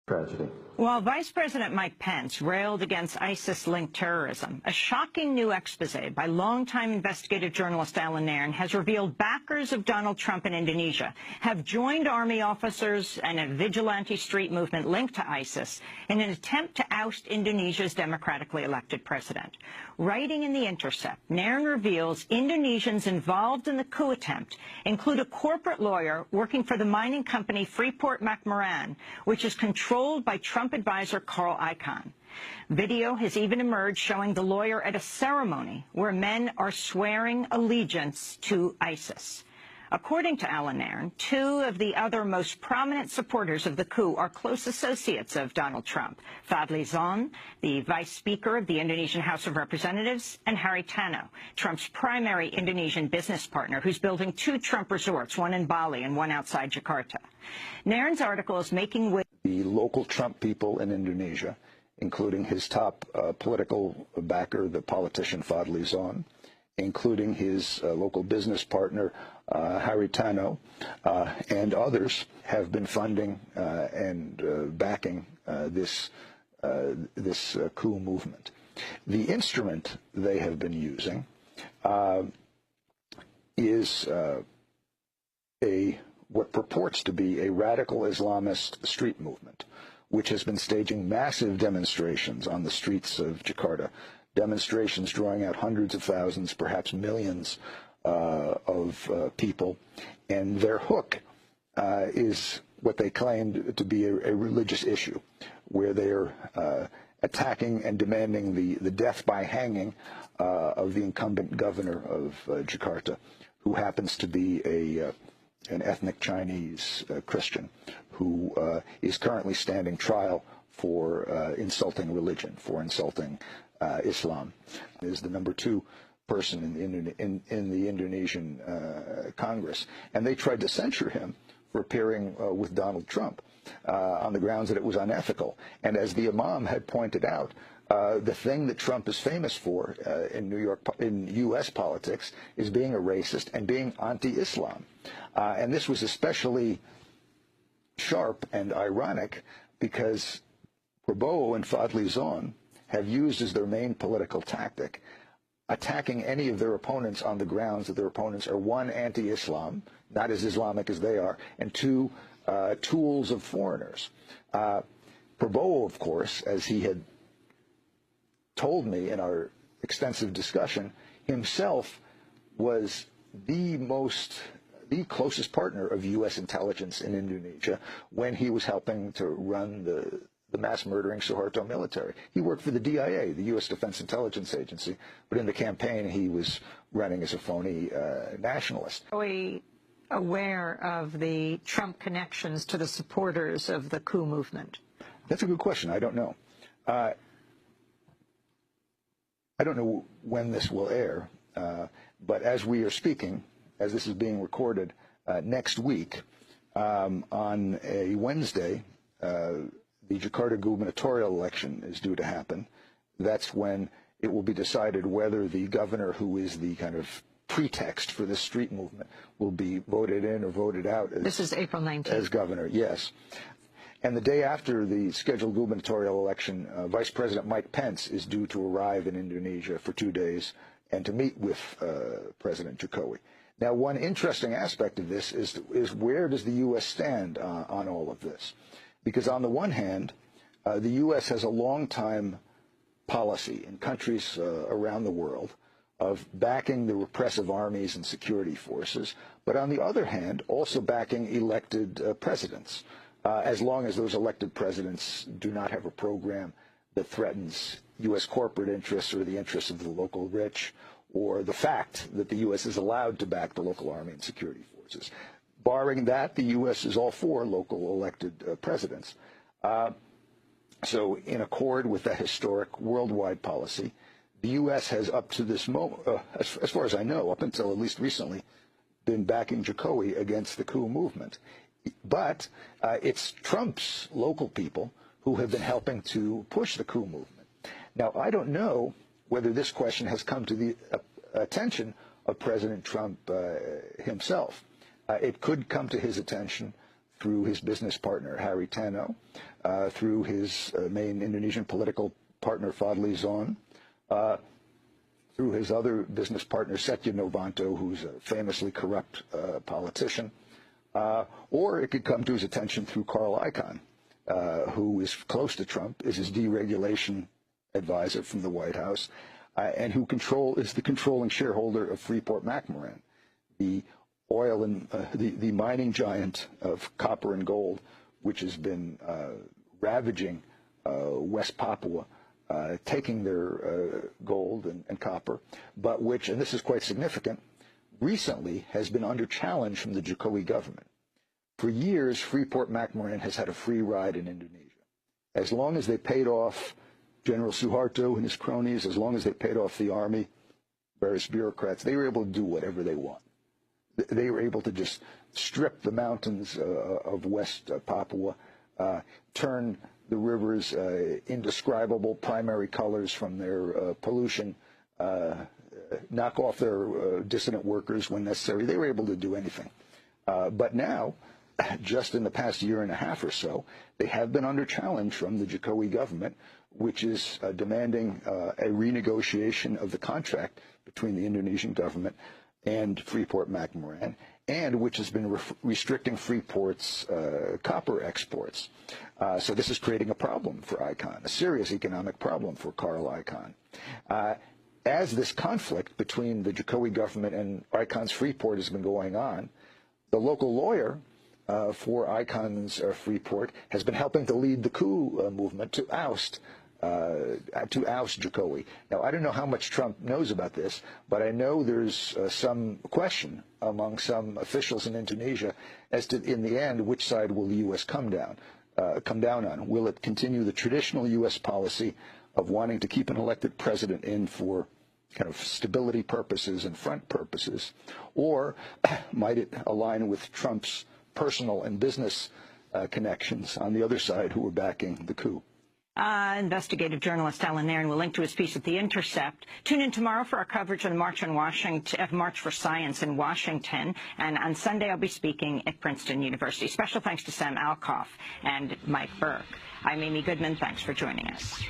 Tragedy. While Vice President Mike Pence railed against ISIS-linked terrorism, a shocking new expose by longtime investigative journalist Alan Nairn has revealed backers of Donald Trump in Indonesia have joined army officers and a vigilante street movement linked to ISIS in an attempt to oust Indonesia's democratically elected president. Writing in The Intercept, Nairn reveals Indonesians involved in the coup attempt include a corporate lawyer working for the mining company Freeport-McMoran, which is controlled by Trump advisor Carl Icahn. Video has even emerged showing the lawyer at a ceremony where men are swearing allegiance to ISIS. According to Alan Nairn, two of the other most prominent supporters of the coup are close associates of Donald Trump: Fadli Zon, the vice speaker of the Indonesian House of Representatives, and Haritano, Trump's primary Indonesian business partner, who's building two Trump resorts, one in Bali and one outside Jakarta. Nairn's article is making with the local Trump people in Indonesia, including his top political backer, the politician Fadli Zon, including his local business partner, Haritano, and others, have been funding and backing this coup movement. The instrument they have been using is what purports to be a radical Islamist street movement, which has been staging massive demonstrations on the streets of Jakarta, demonstrations drawing out hundreds of thousands, perhaps millions of people. And their hook is what they claimed to be a religious issue, where they're attacking and demanding the death by hanging of the incumbent governor of Jakarta, who happens to be an ethnic Chinese Christian who is currently standing trial for insulting religion, for insulting Islam. Is the number 2 person in the Indonesian Congress. And they tried to censure him for appearing with Donald Trump on the grounds that it was unethical. And as the imam had pointed out, the thing that Trump is famous for in U.S. politics is being a racist and being anti-Islam. And this was especially sharp and ironic because PraBacok and Fadli Zon have used as their main political tactic attacking any of their opponents on the grounds that their opponents are, 1, anti-Islam, not as Islamic as they are, and 2, tools of foreigners. PraBacok, of course, as he had told me in our extensive discussion, himself was the closest partner of U.S. intelligence in Indonesia when he was helping to run the mass murdering Suharto military. He worked for the DIA, the U.S. Defense Intelligence Agency, but in the campaign he was running as a phony nationalist. Are we aware of the Trump connections to the supporters of the coup movement? That's a good question. I don't know. I don't know when this will air, but as we are speaking, as this is being recorded, next week, on a Wednesday, the Jakarta gubernatorial election is due to happen. That's when it will be decided whether the governor, who is the kind of pretext for this street movement, will be voted in or voted out this is April 19th. As governor, yes. And the day after the scheduled gubernatorial election, Vice President Mike Pence is due to arrive in Indonesia for 2 days and to meet with President Jokowi. Now, one interesting aspect of this is where does the U.S. stand on all of this? Because on the one hand, the U.S. has a long-time policy in countries around the world of backing the repressive armies and security forces, but on the other hand, also backing elected presidents, as long as those elected presidents do not have a program that threatens U.S. corporate interests or the interests of the local rich, or the fact that the U.S. is allowed to back the local army and security forces. Barring that, the U.S. is all for local elected presidents. So in accord with that historic worldwide policy, the U.S. has up to this moment, as far as I know, up until at least recently, been backing Jokowi against the coup movement. But it's Trump's local people who have been helping to push the coup movement. Now, I don't know whether this question has come to the attention of President Trump himself. It could come to his attention through his business partner, Harry Tano, through his main Indonesian political partner, Fadli Zon, through his other business partner, Setya Novanto, who's a famously corrupt politician, or it could come to his attention through Carl Icahn, who is close to Trump, is his deregulation advisor from the White House, and who is the controlling shareholder of Freeport-McMoRan, the oil and the mining giant of copper and gold, which has been ravaging West Papua, taking their gold and copper, but which, and this is quite significant, recently has been under challenge from the Jokowi government. For years, Freeport-McMoRan has had a free ride in Indonesia. As long as they paid off General Suharto and his cronies, as long as they paid off the army, various bureaucrats, they were able to do whatever they want. They were able to just strip the mountains of West Papua, turn the rivers indescribable primary colors from their pollution, knock off their dissident workers when necessary. They were able to do anything. But now, just in the past year and a half or so, they have been under challenge from the Jokowi government, which is demanding a renegotiation of the contract between the Indonesian government and Freeport-McMoRan, and which has been restricting Freeport's copper exports. So this is creating a problem for Icahn, a serious economic problem for Carl Icahn. As this conflict between the Jokowi government and Icahn's Freeport has been going on, the local lawyer for Icahn's Freeport has been helping to lead the coup movement to oust Jokowi. Now, I don't know how much Trump knows about this, but I know there's some question among some officials in Indonesia as to, in the end, which side will the U.S. come down on. Will it continue the traditional U.S. policy of wanting to keep an elected president in for kind of stability purposes and front purposes, or might it align with Trump's personal and business connections on the other side who are backing the coup? Investigative journalist Alan Nairn will link to his piece at The Intercept. Tune in tomorrow for our coverage of the March for Science in Washington. And on Sunday, I'll be speaking at Princeton University. Special thanks to Sam Alcoff and Mike Burke. I'm Amy Goodman. Thanks for joining us.